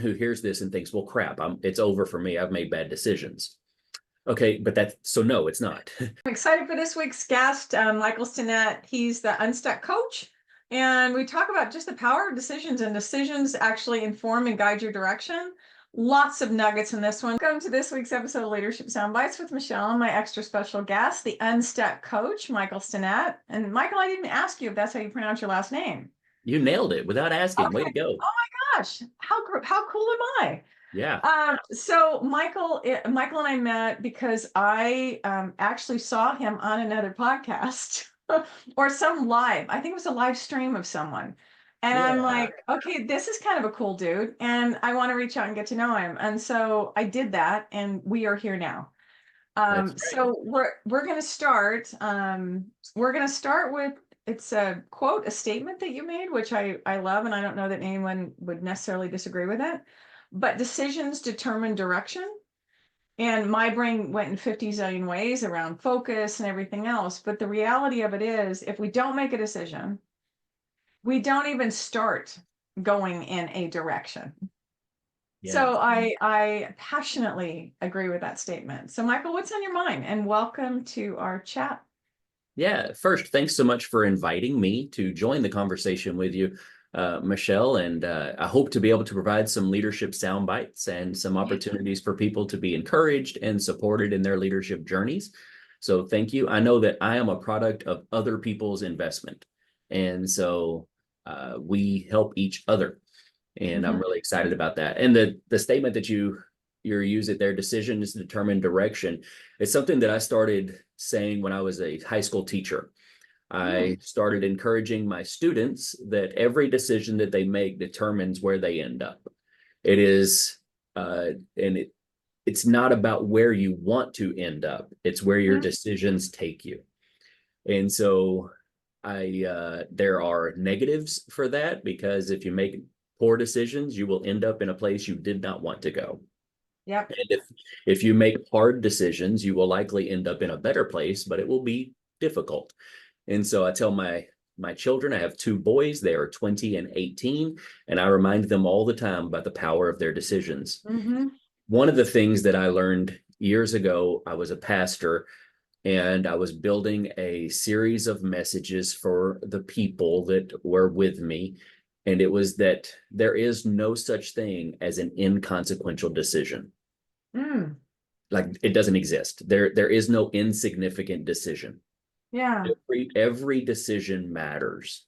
who hears this and thinks, well, crap, it's over for me. I've made bad decisions. Okay, but no, it's not. I'm excited for this week's guest, Michael Stinnett. He's the Unstuck Coach. And we talk about just the power of decisions, and decisions actually inform and guide your direction. Lots of nuggets in this one. Welcome to this week's episode of Leadership Soundbites with Michelle and my extra special guest, the Unstuck Coach, Michael Stinnett. And Michael, I didn't ask you if that's how you pronounce your last name. You nailed it without asking. Okay. Way to go. Oh my gosh, how cool am I? Yeah. So Michael and I met because I actually saw him on another podcast or some live. I think it was a live stream of someone. And I'm Yeah. like, okay, this is kind of a cool dude, and I want to reach out and get to know him. And so I did that, and we are here now. That's right. So we're going to start. We're going to start with, it's a quote, a statement that you made, which I love, and I don't know that anyone would necessarily disagree with it. But decisions determine direction. And my brain went in 50 zillion ways around focus and everything else. But the reality of it is, if we don't make a decision, we don't even start going in a direction. Yeah. So I passionately agree with that statement. So Michael, what's on your mind? And welcome to our chat. Yeah. First, thanks so much for inviting me to join the conversation with you, Michelle. And I hope to be able to provide some leadership sound bites and some opportunities for people to be encouraged and supported in their leadership journeys. So thank you. I know that I am a product of other people's investment. And so we help each other. And I'm really excited about that. And the statement that you're using there, decisions determine direction, it's something that I started saying when I was a high school teacher. I started encouraging my students that every decision that they make determines where they end up. It is, it's not about where you want to end up. It's where your decisions take you. And so there are negatives for that, because if you make poor decisions, you will end up in a place you did not want to go. Yep. And if you make hard decisions, you will likely end up in a better place, but it will be difficult. And so I tell my children, I have two boys, they are 20 and 18, and I remind them all the time about the power of their decisions. One of the things that I learned years ago, I was a pastor, and I was building a series of messages for the people that were with me. And it was that there is no such thing as an inconsequential decision. Like, it doesn't exist. There is no insignificant decision. Yeah. Every decision matters.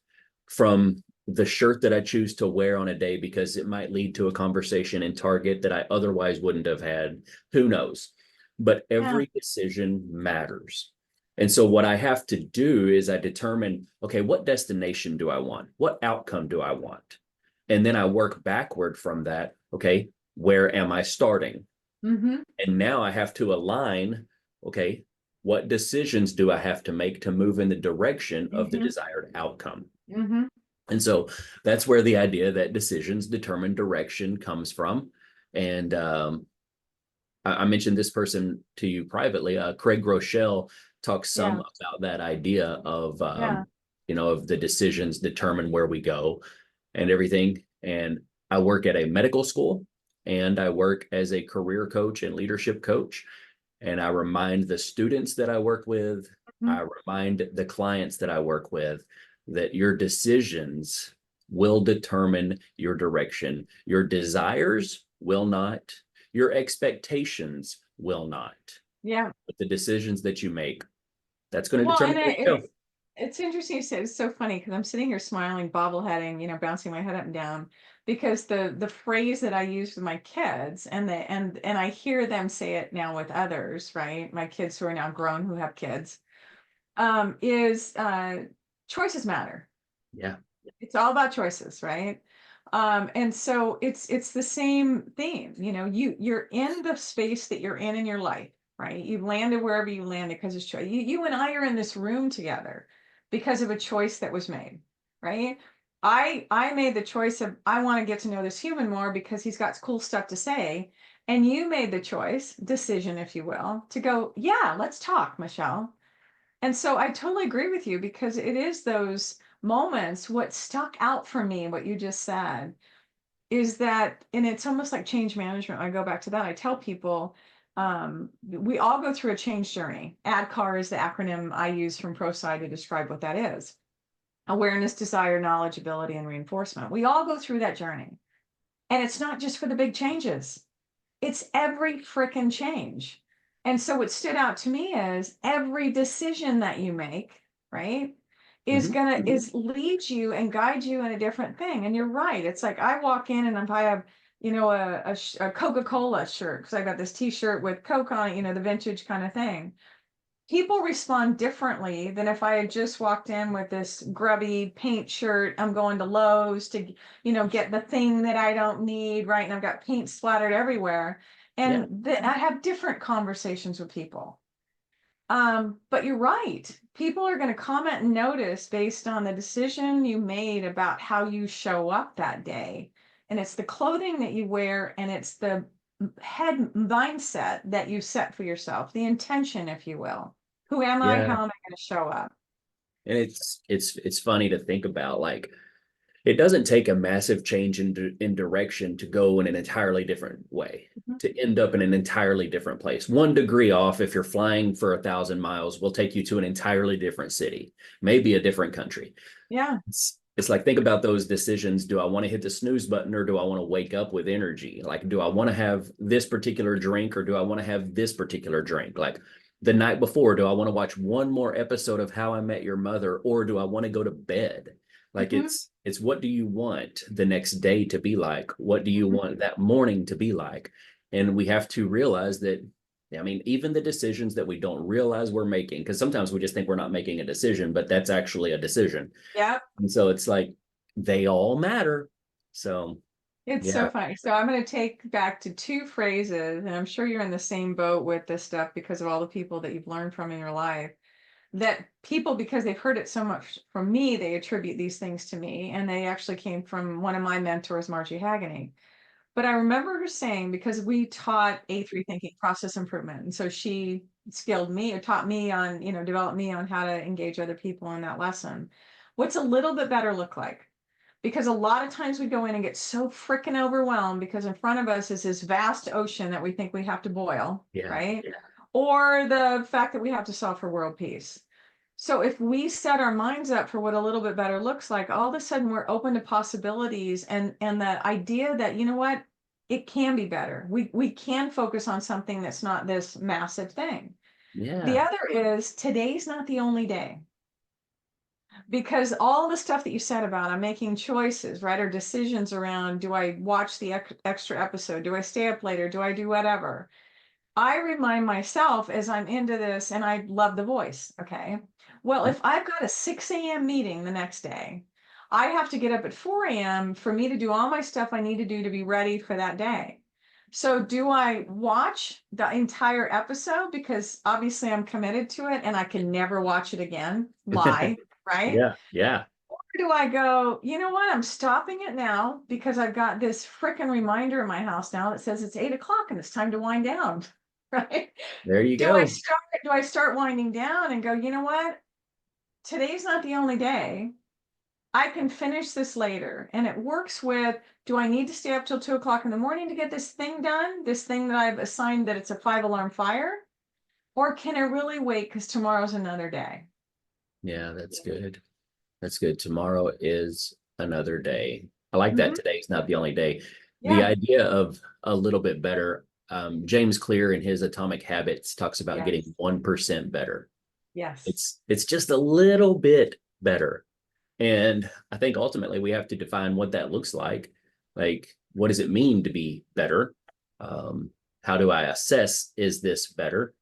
From the shirt that I choose to wear on a day because it might lead to a conversation in Target that I otherwise wouldn't have had. Who knows? But every decision matters. And so what I have to do is I determine, okay, what destination do I want? What outcome do I want? And then I work backward from that. Okay, where am I starting? And now I have to align, okay, what decisions do I have to make to move in the direction of the desired outcome? And so that's where the idea that decisions determine direction comes from. And I mentioned this person to you privately. Craig Groeschel talks some about that idea of, of the decisions determine where we go and everything. And I work at a medical school, and I work as a career coach and leadership coach. And I remind the students that I work with, I remind the clients that I work with, that your decisions will determine your direction. Your desires will not. Your expectations will not. Yeah. But the decisions that you make, that's going to determine where you go. It's interesting you say. It's so funny because I'm sitting here smiling, bobbleheading, bouncing my head up and down, because the phrase that I use with my kids, and I hear them say it now with others, right? My kids who are now grown, who have kids, is choices matter. Yeah. It's all about choices, right? And so it's the same theme. You're in the space that you're in your life, right? You landed wherever you landed because it's choice. You and I are in this room together because of a choice that was made, right? I made the choice of, I want to get to know this human more because he's got cool stuff to say. And you made the decision, if you will, to go, yeah, let's talk, Michelle. And so I totally agree with you, because it is those moments. What stuck out for me, what you just said, is that, and it's almost like change management. I go back to that. I tell people, we all go through a change journey. ADKAR is the acronym I use from ProSci to describe what that is. Awareness, desire, knowledge, ability, and reinforcement. We all go through that journey. And it's not just for the big changes. It's every freaking change. And so what stood out to me is every decision that you make, right, is Mhm. gonna is lead you and guide you in a different thing. And you're right. It's like I walk in and if I have, a Coca-Cola shirt, because I got this t-shirt with Coke on it, the vintage kind of thing. People respond differently than if I had just walked in with this grubby paint shirt. I'm going to Lowe's to, get the thing that I don't need, right? And I've got paint splattered everywhere. Yeah. And I have different conversations with people. But you're right. People are going to comment and notice based on the decision you made about how you show up that day. And it's the clothing that you wear, and it's the head mindset that you set for yourself, the intention, if you will. Who am I? Yeah. How am I going to show up? And it's funny to think about, like, it doesn't take a massive change in direction to go in an entirely different way, Mhm. to end up in an entirely different place. 1 degree off, if you're flying for 1,000 miles, will take you to an entirely different city, maybe a different country. Yeah. It's like, think about those decisions. Do I want to hit the snooze button, or do I want to wake up with energy? Like, do I want to have this particular drink, or do I want to have this particular drink? Like, the night before, do I want to watch one more episode of How I Met Your Mother, or do I want to go to bed? Like, Mhm. it's what do you want the next day to be like? What do you Mhm. want that morning to be like? And we have to realize that, I mean, even the decisions that we don't realize we're making, because sometimes we just think we're not making a decision, but that's actually a decision. Yeah. And so it's like they all matter. So It's so yeah, funny. So I'm going to take back to two phrases, and I'm sure you're in the same boat with this stuff because of all the people that you've learned from in your life. That people, because they've heard it so much from me, they attribute these things to me. And they actually came from one of my mentors, Margie Haganey. But I remember her saying, because we taught A3 thinking, process improvement. And so she skilled me or taught me on, developed me on how to engage other people in that lesson. What's a little bit better look like? Because a lot of times we go in and get so freaking overwhelmed because in front of us is this vast ocean that we think we have to boil, yeah, right? Or the fact that we have to solve for world peace. So if we set our minds up for what a little bit better looks like, all of a sudden we're open to possibilities and that idea that, you know what, it can be better. We can focus on something that's not this massive thing. The yeah. other is today's not the only day, because all the stuff that you said about I'm making choices, right, or decisions around, do I watch the extra episode? Do I stay up later? Do I do whatever? I remind myself as I'm into this, and I love The Voice. Okay. Well, if I've got a 6 a.m. meeting the next day, I have to get up at 4 a.m. for me to do all my stuff I need to do to be ready for that day. So, do I watch the entire episode? Because obviously I'm committed to it and I can never watch it again. Lie, right? Yeah, yeah. Or do I go, you know what? I'm stopping it now because I've got this freaking reminder in my house now that says it's 8 o'clock and it's time to wind down. Right? There you Do I go. start do I start winding down and go, you know what? Today's not the only day. I can finish this later. And it works with, do I need to stay up till 2 o'clock in the morning to get this thing done? This thing that I've assigned that it's a 5 alarm fire? Or can I really wait because tomorrow's another day? Yeah, that's good. That's good. Tomorrow is another day. I like that. Mhm. Today's not the only day. The Yeah. idea of a little bit better. James Clear in his Atomic Habits talks about getting Yes. 1% better. Yes. It's just a little bit better. And I think ultimately we have to define what that looks like. Like, what does it mean to be better? How do I assess, is this better?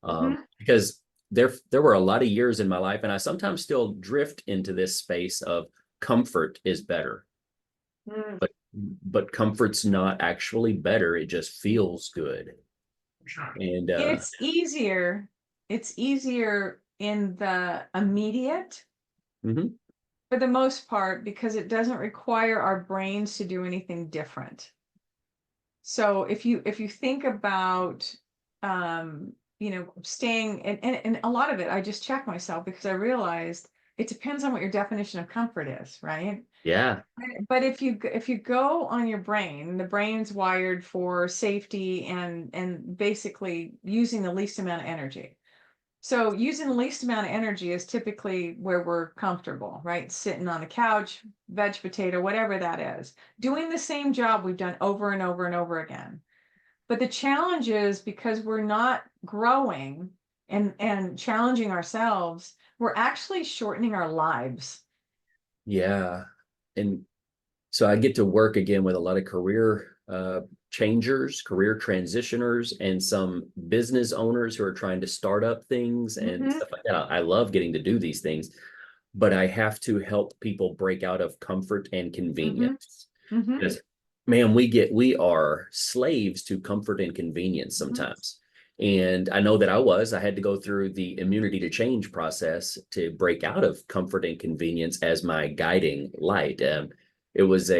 Mhm. Because there were a lot of years in my life, and I sometimes still drift into this space of comfort is better, Mm. but comfort's not actually better. It just feels good. And It's easier. It's easier in the immediate mhm. for the most part because it doesn't require our brains to do anything different. So if you think about staying and a lot of it, I just check myself because I realized it depends on what your definition of comfort is, right? Yeah. But if you go on your brain, the brain's wired for safety and basically using the least amount of energy. So using the least amount of energy is typically where we're comfortable, right? Sitting on the couch, veg potato, whatever that is, doing the same job we've done over and over and over again. But the challenge is because we're not growing and challenging ourselves, we're actually shortening our lives. Yeah. And so I get to work again with a lot of career changers, career transitioners, and some business owners who are trying to start up things and Hmm. stuff like that. I love getting to do these things, but I have to help people break out of comfort and Hmm. convenience. Hmm. Because, man, we are slaves to comfort and convenience Hmm. sometimes. And I know that I had to go through the immunity to change process to break out of comfort and convenience as my guiding light. It was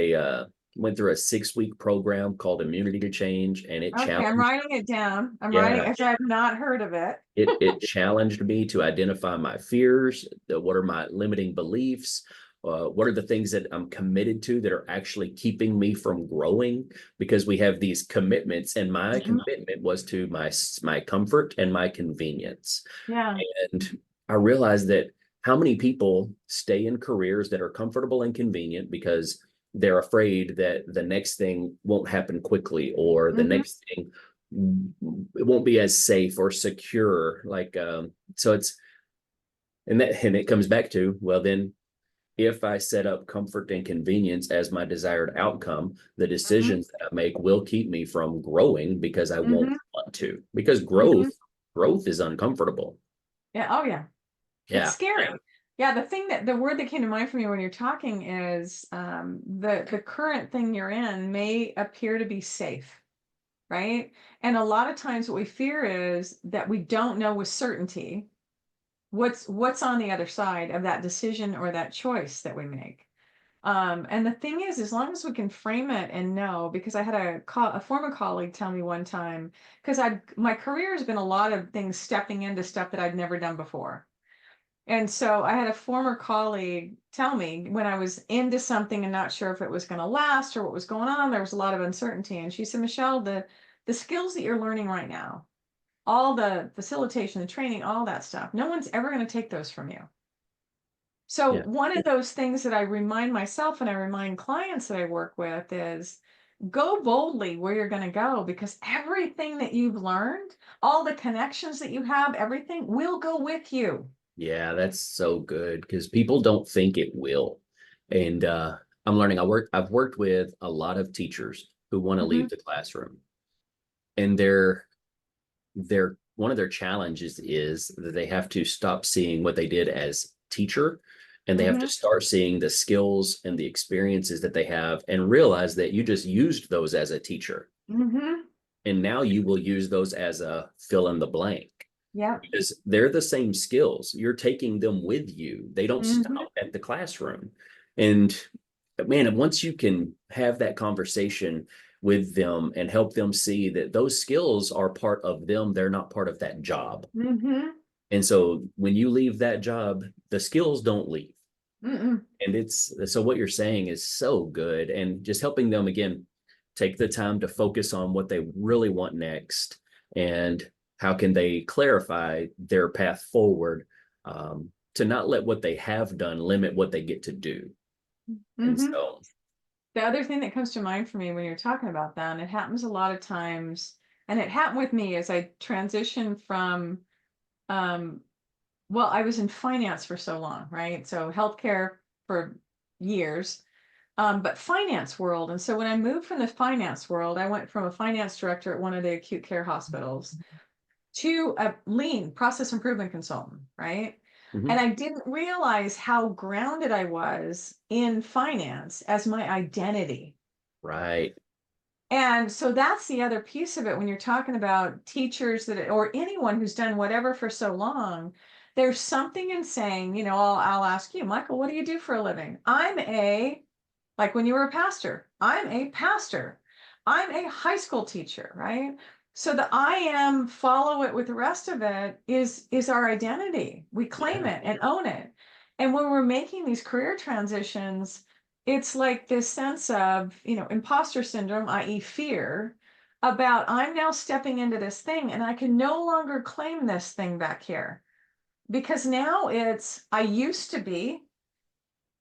went through a 6 week program called Immunity to Change, and it Okay, I'm challenged, writing it down. I'm writing, yeah, as I've not heard of it. it challenged me to identify my fears, what are my limiting beliefs, what are the things that I'm committed to that are actually keeping me from growing, because we have these commitments, and my Mhm. commitment was to my comfort and my convenience. Yeah. And I realized that how many people stay in careers that are comfortable and convenient because they're afraid that the next thing won't happen quickly, or the Hmm. next thing it won't be as safe or secure. Like so it's and it comes back to, well, then if I set up comfort and convenience as my desired outcome, the Hmm. decisions that I make will keep me from growing because I won't Hmm. want to. Because Hmm. growth is uncomfortable. Yeah. Oh, yeah. It's Yeah. scary. Yeah. The word that came to mind for me when you're talking is the current thing you're in may appear to be safe, right? And a lot of times what we fear is that we don't know with certainty what's on the other side of that decision or that choice that we make. And the thing is, as long as we can frame it and know, because I had a former colleague tell me one time, because my career has been a lot of things stepping into stuff that I'd never done before. And so I had a former colleague tell me when I was into something and not sure if it was going to last or what was going on, there was a lot of uncertainty. And she said, Michelle, the skills that you're learning right now, all the facilitation, the training, all that stuff, no one's ever going to take those from you. So Yeah. one of those things that I remind myself and I remind clients that I work with is go boldly where you're going to go, because everything that you've learned, all the connections that you have, everything will go with you. Yeah, that's so good because people don't think it will. And I'm learning. I've worked with a lot of teachers who want to Hmm. leave the classroom. And their one of their challenges is that they have to stop seeing what they did as teacher, and they have to Hmm. start seeing the skills and the experiences that they have and realize that you just used those as a teacher. Hmm. And now you will use those as a fill in the blank, Yep. because they're the same skills. You're taking them with you. They don't Hmm. stop at the classroom. And man, once you can have that conversation with them and help them see that those skills are part of them, they're not part of that job. Hmm. And so when you leave that job, the skills don't leave. Hmm. And it's so what you're saying is so good. And just helping them again take the time to focus on what they really want next, and how can they clarify their path forward, to not let what they have done limit what they get to do. And Hmm. so, The other thing that comes to mind for me when you're talking about that, and it happens a lot of times, and it happened with me as I transitioned from, um, well, I was in finance for so long, right? So healthcare for years, but finance world. And so when I moved from the finance world, I went from a finance director at one of the acute care hospitals to a lean process improvement consultant, right? And mhm, I didn't realize how grounded I was in finance as my identity. right. And so that's the other piece of it when you're talking about teachers that, or anyone who's done whatever for so long, there's something in saying, I'll ask you, Michael, what do you do for a living? Like when you were a pastor, I'm a pastor. I'm a high school teacher, right? So the I am, follow it with the rest of it is our identity. We claim Yeah. it and own it. And when we're making these career transitions, it's like this sense of, imposter syndrome, i.e. fear about I'm now stepping into this thing and I can no longer claim this thing back here because now I used to be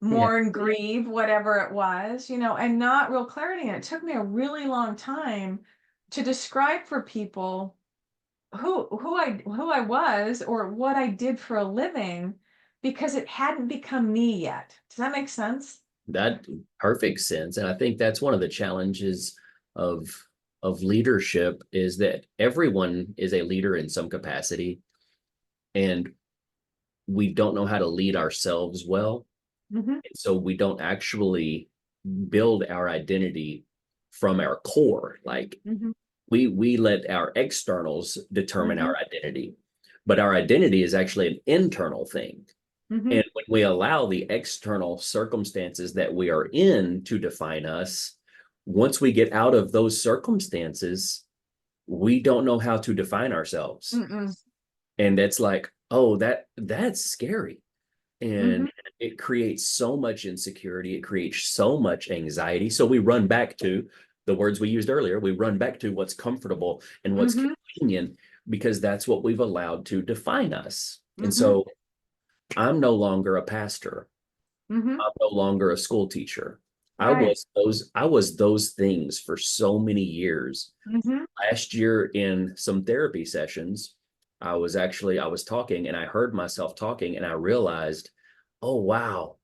Yeah. mourn, grieve, whatever it was, and not real clarity. And it took me a really long time to describe for people who I was or what I did for a living because it hadn't become me yet. Does that make sense? That perfect sense. And I think that's one of the challenges of leadership is that everyone is a leader in some capacity, and we don't know how to lead ourselves well. Mm-hmm. So we don't actually build our identity from our core. Like Mm-hmm. we let our externals determine Mm-hmm. our identity, but our identity is actually an internal thing. Mm-hmm. And when we allow the external circumstances that we are in to define us, once we get out of those circumstances, we don't know how to define ourselves. Mm-mm. And it's like, oh, that's scary. Mm-hmm. And it creates so much insecurity. It creates so much anxiety. So we run back to the words we used earlier. We run back to what's comfortable and what's Mm-hmm. convenient because that's what we've allowed to define us. And Mm-hmm. so I'm no longer a pastor. Mm-hmm. I'm no longer a school teacher. Right. I was those things for so many years. Mm-hmm. Last year in some therapy sessions, I was talking and I heard myself talking and I realized, oh wow,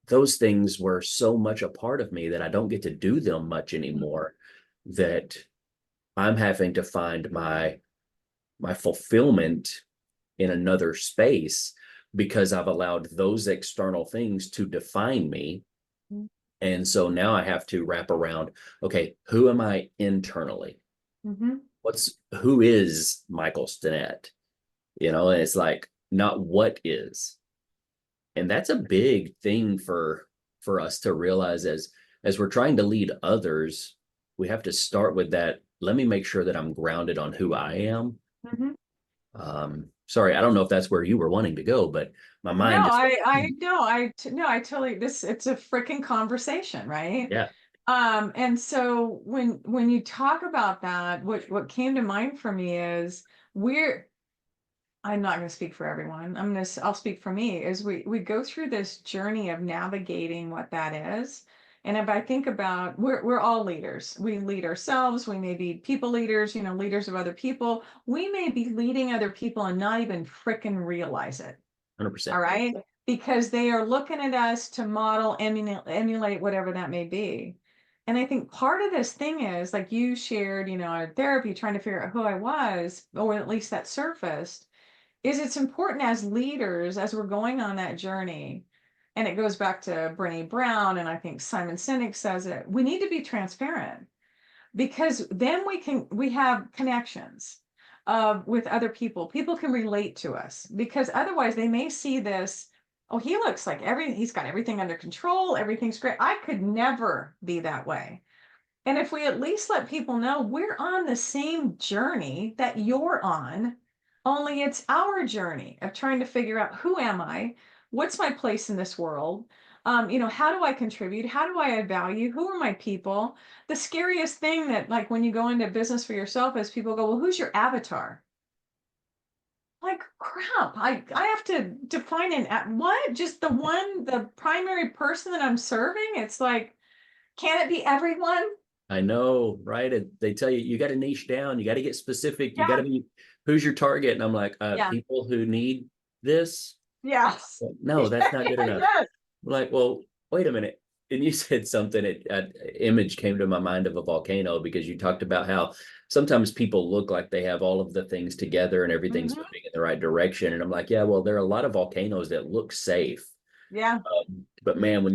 those things were so much a part of me that I don't get to do them much anymore, that I'm having to find my fulfillment in another space because I've allowed those external things to define me. And so now I have to wrap around, okay, who am I internally? Mm-hmm. Who is Michael Stinnett? And it's like not what is. And that's a big thing for us to realize as we're trying to lead others, we have to start with that. Let me make sure that I'm grounded on who I am. Mm-hmm. Sorry, I don't know if that's where you were wanting to go, but my No, mind just went, no, I totally, it's a freaking conversation, right? yeah, And so when you talk about that, what came to mind for me is I'm not going to speak for everyone. I'll speak for me, is we go through this journey of navigating what that is. And if I think about, we're all leaders. We lead ourselves. We may be people leaders, leaders of other people. We may be leading other people and not even frickin' realize it. All 100%. right. Because they are looking at us to model, emulate whatever that may be. And I think part of this thing is like you shared, our therapy, trying to figure out who I was, or at least that surfaced, is it's important as leaders, as we're going on that journey. And it goes back to Brené Brown, and I think Simon Sinek says it, we need to be transparent because then we have connections with other people. People can relate to us because otherwise they may see this, oh, he looks like he's got everything under control, everything's great. I could never be that way. And if we at least let people know we're on the same journey that you're on, only it's our journey of trying to figure out, who am I? What's my place in this world? How do I contribute? How do I add value? Who are my people? The scariest thing that, like, when you go into business for yourself is people go, well, who's your avatar? Like, crap, I have to define what? Just the primary person that I'm serving? It's like, can it be everyone? I know, right? They tell you you got to niche down, you got to get specific, you got to Yeah. be who's your target. And I'm like, Yeah. people who need this. Yes. No, that's not good enough. Yes. I'm like, well, wait a minute. And you said something, image came to my mind of a volcano because you talked about how sometimes people look like they have all of the things together and everything's Mhm. moving in the right direction. And I'm like, yeah, well, there are a lot of volcanoes that look safe. Yeah. But man,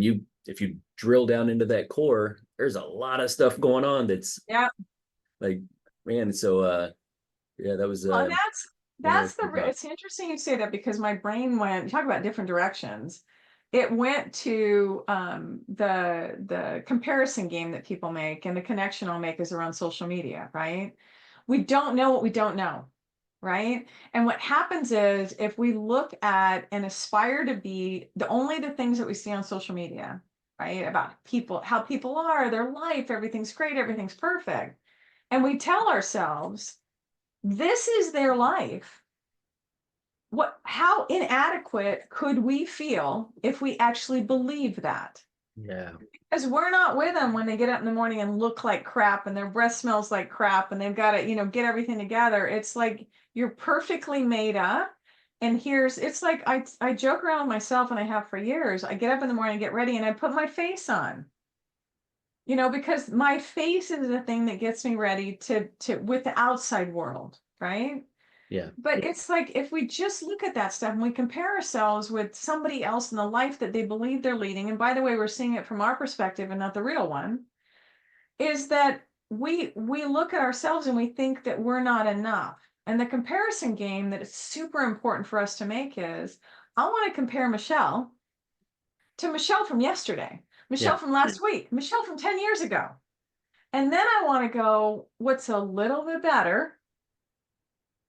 if you drill down into that core, there's a lot of stuff going on that's Yeah. like, man, so yeah, that was Well, and that's interesting thought. it's interesting you say that because my brain went, you talk about different directions. It went to the comparison game that people make, and the connection I'll make is around social media, right? We don't know what we don't know, right? And what happens is if we look at and aspire to be only the things that we see on social media, right? About people, how people are, their life, everything's great, everything's perfect. And we tell ourselves, this is their life. How inadequate could we feel if we actually believe that? Yeah. Because we're not with them when they get up in the morning and look like crap and their breath smells like crap and they've got to, get everything together. It's like you're perfectly made up. And it's like I joke around with myself, and I have for years. I get up in the morning, get ready, and I put my face on. Because my face is the thing that gets me ready to with the outside world, right? Yeah. But it's like, if we just look at that stuff and we compare ourselves with somebody else in the life that they believe they're leading, and by the way, we're seeing it from our perspective and not the real one, is that we look at ourselves and we think that we're not enough. And the comparison game that is super important for us to make is, I want to compare Michelle to Michelle from yesterday, Yeah. Michelle from last week, Michelle from 10 years ago. And then I want to go, what's a little bit better,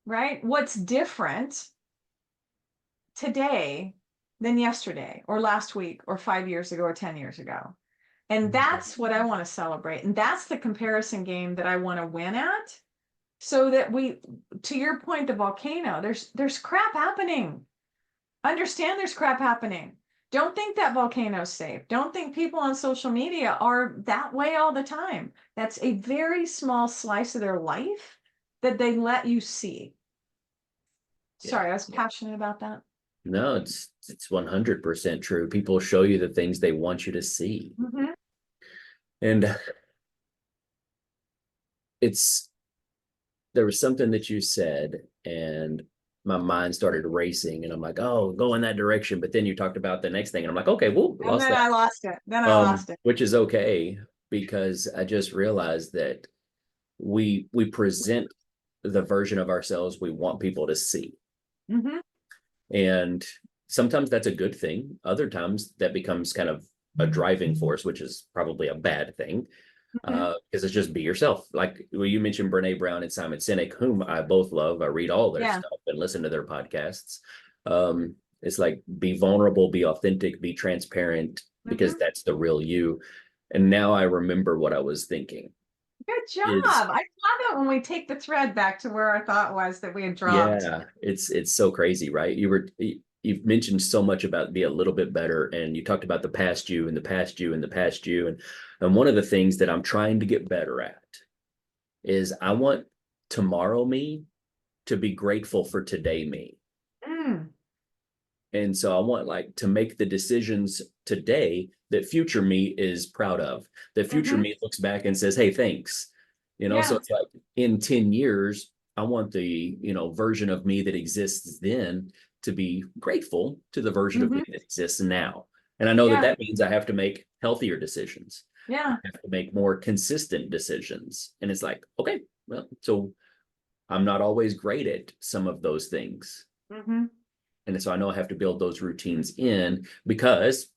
right? What's different today than yesterday or last week or 5 years ago or 10 years ago? And that's what I want to celebrate. And that's the comparison game that I want to win at. So that to your point, the volcano, there's crap happening. Understand there's crap happening. Don't think that volcano's safe. Don't think people on social media are that way all the time. That's a very small slice of their life that they let you see. Yeah. Sorry, I was passionate about that. No, it's 100% true. People show you the things they want you to see. Mm-hmm. And there was something that you said, and my mind started racing, and I'm like, oh, go in that direction. But then you talked about the next thing, and I'm like, okay, well, And lost then that. I lost it. Which is okay, because I just realized that we present the version of ourselves we want people to see. Mm-hmm. And sometimes that's a good thing. Other times that becomes kind of a driving force, which is probably a bad thing, Mm-hmm. because it's just be yourself. Like, well, you mentioned Brene Brown and Simon Sinek, whom I both love. I read all their Yeah. stuff and listen to their podcasts. It's like, be vulnerable, be authentic, be transparent, because Mm-hmm. that's the real you. And now I remember what I was thinking Good job. is, I love it when we take the thread back to where our thought was that we had dropped. yeah, it's so crazy, right? You've mentioned so much about be a little bit better, and you talked about the past you and the past you and the past you. And one of the things that I'm trying to get better at is, I want tomorrow me to be grateful for today me. Mm. And so I want, like, to make the decisions today that future me is proud of. That future Mm-hmm. me looks back and says, hey, thanks. So Yeah. it's like, in 10 years, I want the, version of me that exists then to be grateful to the version of Mm-hmm. me that exists now. And I know that Yeah. that means I have to make healthier decisions. I Yeah. have to make more consistent decisions. And it's like, okay, well, so I'm not always great at some of those things. Mm-hmm. And so I know I have to build those routines in, because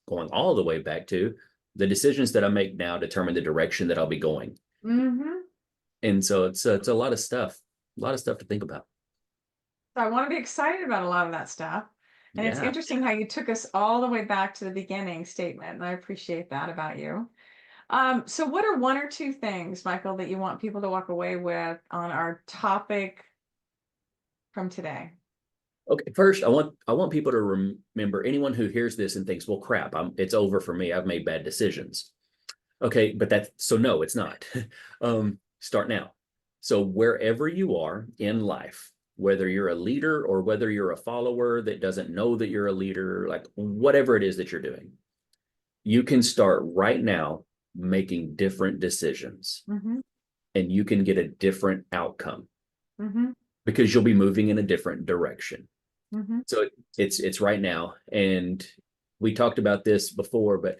going all the way back to, the decisions that I make now determine the direction that I'll be going. Mm-hmm. And so it's a lot of stuff, to think about. So I want to be excited about a lot of that stuff. And it's Yeah. interesting how you took us all the way back to the beginning statement. And I appreciate that about you. So what are one or two things, Michael, that you want people to walk away with on our topic from today? Okay. First, I want people to remember, anyone who hears this and thinks, well, crap, it's over for me. I've made bad decisions. Okay. But no, it's not. Start now. So wherever you are in life, whether you're a leader or whether you're a follower that doesn't know that you're a leader, like whatever it is that you're doing, you can start right now making different decisions, Mm-hmm. and you can get a different outcome, Mm-hmm. because you'll be moving in a different direction. Mm-hmm. So it's right now. And we talked about this before, but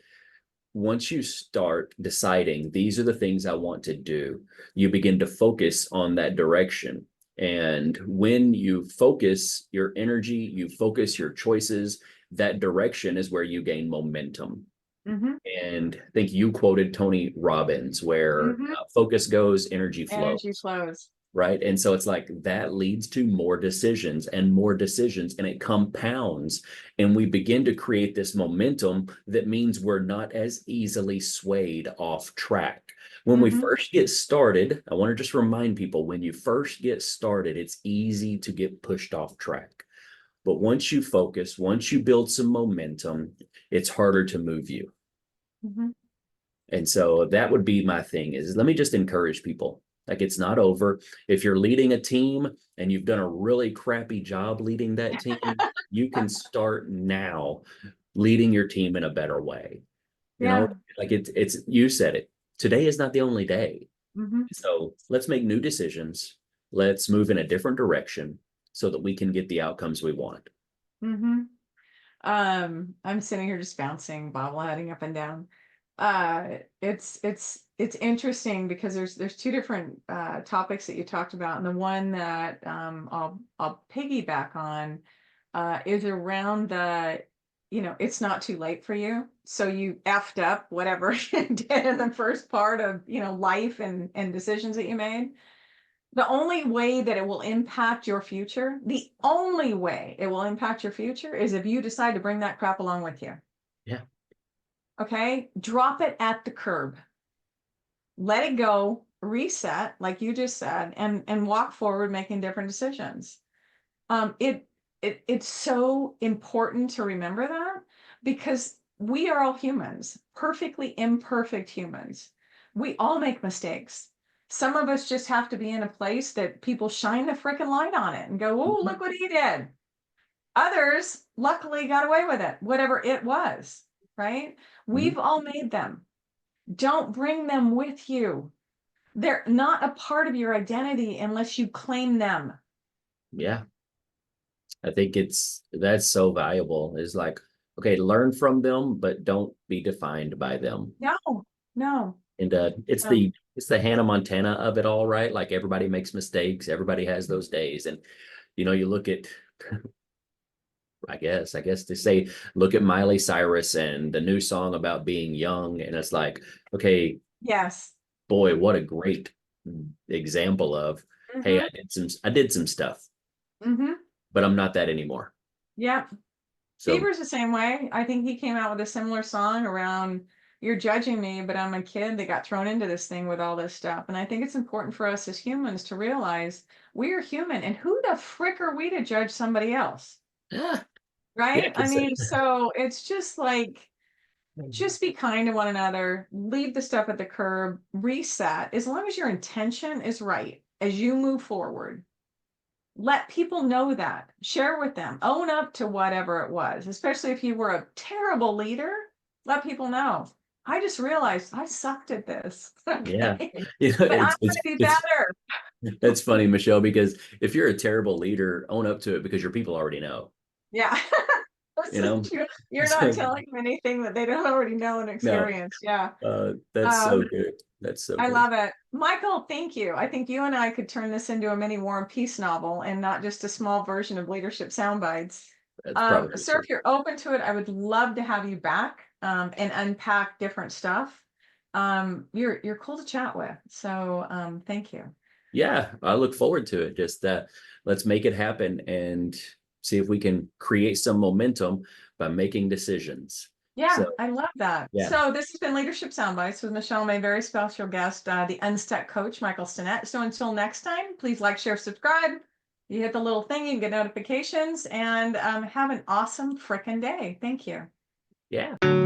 once you start deciding, these are the things I want to do, you begin to focus on that direction. And when you focus your energy, you focus your choices, that direction is where you gain momentum. Mm-hmm. And I think you quoted Tony Robbins, where Mm-hmm. focus goes, energy flows. Energy flows. right? And so it's like that leads to more decisions and more decisions, and it compounds. And we begin to create this momentum that means we're not as easily swayed off track. When we Mhm. first get started, I want to just remind people, when you first get started, it's easy to get pushed off track. But once you focus, once you build some momentum, it's harder to move you. Mhm. And so that would be my thing, is let me just encourage people. Like, it's not over. If you're leading a team and you've done a really crappy job leading that team, you can start now leading your team in a better way. You know, Yeah. like you said it. Today is not the only day. Mhm. So let's make new decisions. Let's move in a different direction so that we can get the outcomes we want. Mhm. I'm sitting here just bouncing, bobbleheading up and down. It's interesting because there's two different topics that you talked about, and the one that I'll piggyback on is around the, it's not too late for you. So you effed up whatever you did in the first part of, life and decisions that you made. The only way that it will impact your future, the only way it will impact your future is if you decide to bring that crap along with you. Yeah. Okay? Drop it at the curb. Let it go, reset, like you just said, and walk forward making different decisions. It's so important to remember that, because we are all humans, perfectly imperfect humans. We all make mistakes. Some of us just have to be in a place that people shine the freaking light on it and go, oh, look what he did. Others luckily got away with it, whatever it was, right? Mhm. We've all made them. Don't bring them with you. They're not a part of your identity unless you claim them. Yeah. I think that's so valuable, is like, okay, learn from them, but don't be defined by them. No, no. And it's the Hannah Montana of it all, right? Like, everybody makes mistakes, everybody has those days. And you look at, I guess they say, look at Miley Cyrus and the new song about being young, and it's like, okay, Yes. boy, what a great example of, hey, Mm-hmm. I did some stuff, Mm-hmm. but I'm not that anymore. Yep. So Bieber's the same way. I think he came out with a similar song around, you're judging me, but I'm a kid that got thrown into this thing with all this stuff. And I think it's important for us as humans to realize we are human, and who the frick are we to judge somebody else? yeah, yeah, Right? I mean, so it's just like, just be kind to one another, leave the stuff at the curb, reset. As long as your intention is right as you move forward, let people know that, share with them, own up to whatever it was, especially if you were a terrible leader. Let people know, I just realized I sucked at this. yeah. Okay, but I'm going to be better. That's funny, Michelle, because if you're a terrible leader, own up to it, because your people already know. Yeah. You This is know, true. You're it's not like, telling them anything that they don't already know and no, experience. Yeah. that's so um good. That's so I good. love it. Michael, thank you. I think you and I could turn this into a mini War and Peace novel and not just a small version of leadership sound bites. That's probably Sir, true. if you're open to it, I would love to have you back and unpack different stuff. You're cool to chat with. So thank you. Yeah, I look forward to it. Just let's make it happen and see if we can create some momentum by making decisions. Yeah, So, I love that. yeah, So this has been Leadership Soundbites with Michelle May, very special guest, the Unstuck Coach, Michael Stinnett. So until next time, please like, share, subscribe. You hit the little thing, you can get notifications, and have an awesome frickin' day. Thank you. yeah.